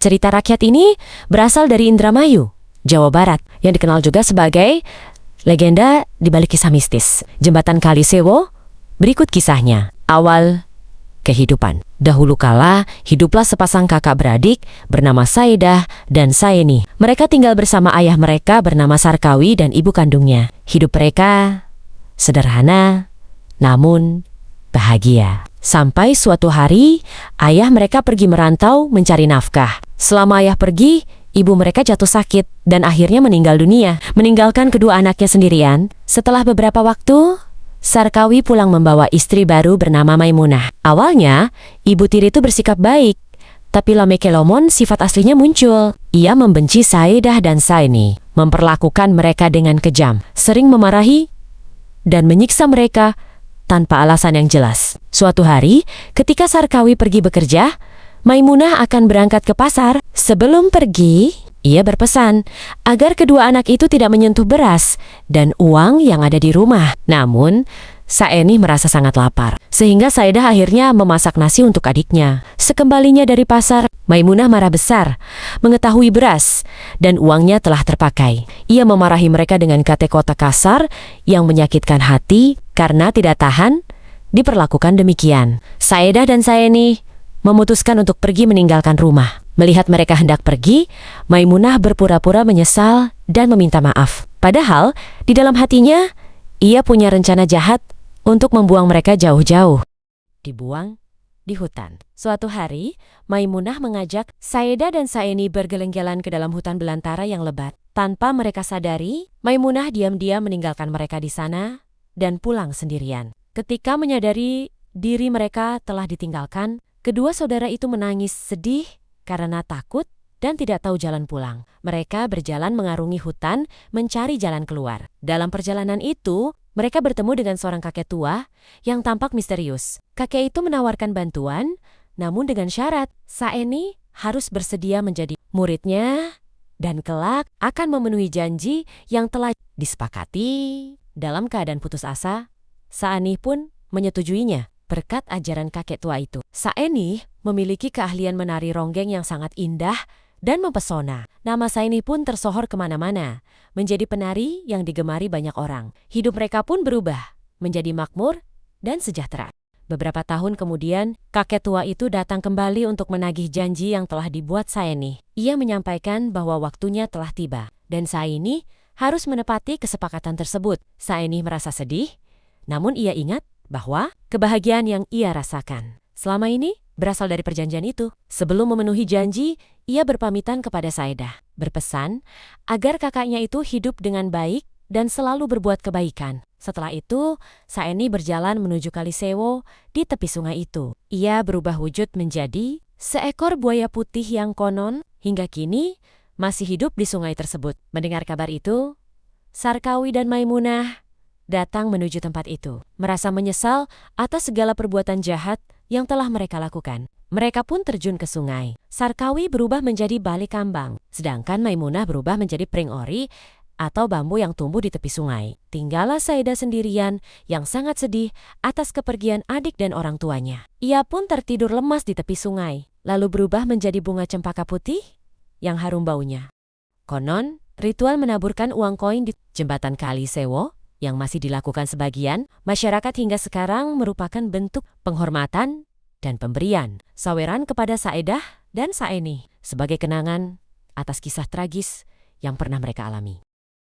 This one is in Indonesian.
Cerita rakyat ini berasal dari Indramayu, Jawa Barat, yang dikenal juga sebagai legenda di balik kisah mistis. Jembatan Kalisewo, berikut kisahnya. Awal kehidupan. Dahulu kala, hiduplah sepasang kakak beradik bernama Saedah dan Saeni. Mereka tinggal bersama ayah mereka bernama Sarkawi dan ibu kandungnya. Hidup mereka sederhana, namun bahagia. Sampai suatu hari, ayah mereka pergi merantau mencari nafkah. Selama ayah pergi, ibu mereka jatuh sakit dan akhirnya meninggal dunia, meninggalkan kedua anaknya sendirian. Setelah beberapa waktu, Sarkawi pulang membawa istri baru bernama Maimunah. Awalnya, ibu tiri itu bersikap baik, tapi lame-kelomon sifat aslinya muncul. Ia membenci Saedah dan Saeni, memperlakukan mereka dengan kejam, sering memarahi dan menyiksa mereka tanpa alasan yang jelas. Suatu hari, ketika Sarkawi pergi bekerja, Maimunah akan berangkat ke pasar. Sebelum pergi, ia berpesan agar kedua anak itu tidak menyentuh beras dan uang yang ada di rumah. Namun, Saeni merasa sangat lapar, sehingga Saedah akhirnya memasak nasi untuk adiknya. Sekembalinya dari pasar, Maimunah marah besar mengetahui beras dan uangnya telah terpakai. Ia memarahi mereka dengan kata-kata kasar yang menyakitkan hati karena tidak tahan diperlakukan demikian. Saedah dan Saeni memutuskan untuk pergi meninggalkan rumah. Melihat mereka hendak pergi, Maimunah berpura-pura menyesal dan meminta maaf. Padahal, di dalam hatinya, ia punya rencana jahat untuk membuang mereka jauh-jauh. Dibuang di hutan. Suatu hari, Maimunah mengajak Saedah dan Saeni bergeleng-geleng ke dalam hutan belantara yang lebat. Tanpa mereka sadari, Maimunah diam-diam meninggalkan mereka di sana dan pulang sendirian. Ketika menyadari diri mereka telah ditinggalkan, kedua saudara itu menangis sedih karena takut dan tidak tahu jalan pulang. Mereka berjalan mengarungi hutan mencari jalan keluar. Dalam perjalanan itu, mereka bertemu dengan seorang kakek tua yang tampak misterius. Kakek itu menawarkan bantuan, namun dengan syarat Saeni harus bersedia menjadi muridnya dan kelak akan memenuhi janji yang telah disepakati. Dalam keadaan putus asa, Saeni pun menyetujuinya berkat ajaran kakek tua itu. Saeni memiliki keahlian menari ronggeng yang sangat indah dan mempesona. Nama Saeni pun tersohor kemana-mana, menjadi penari yang digemari banyak orang. Hidup mereka pun berubah, menjadi makmur dan sejahtera. Beberapa tahun kemudian, kakek tua itu datang kembali untuk menagih janji yang telah dibuat Saeni. Ia menyampaikan bahwa waktunya telah tiba, dan Saeni harus menepati kesepakatan tersebut. Saeni merasa sedih, namun ia ingat bahwa kebahagiaan yang ia rasakan selama ini berasal dari perjanjian itu. Sebelum memenuhi janji, ia berpamitan kepada Saedah, berpesan agar kakaknya itu hidup dengan baik dan selalu berbuat kebaikan. Setelah itu, Saeni berjalan menuju Kalisewo di tepi sungai itu. Ia berubah wujud menjadi seekor buaya putih yang konon hingga kini masih hidup di sungai tersebut. Mendengar kabar itu, Sarkawi dan Maimunah datang menuju tempat itu, merasa menyesal atas segala perbuatan jahat yang telah mereka lakukan. Mereka pun terjun ke sungai. Sarkawi berubah menjadi balik kambang, sedangkan Maimunah berubah menjadi pring ori atau bambu yang tumbuh di tepi sungai. Tinggallah Saedah sendirian yang sangat sedih atas kepergian adik dan orang tuanya. Ia pun tertidur lemas di tepi sungai, lalu berubah menjadi bunga cempaka putih yang harum baunya. Konon, ritual menaburkan uang koin di jembatan Kalisewo yang masih dilakukan sebagian masyarakat hingga sekarang merupakan bentuk penghormatan dan pemberian saweran kepada Saedah dan Saeni sebagai kenangan atas kisah tragis yang pernah mereka alami.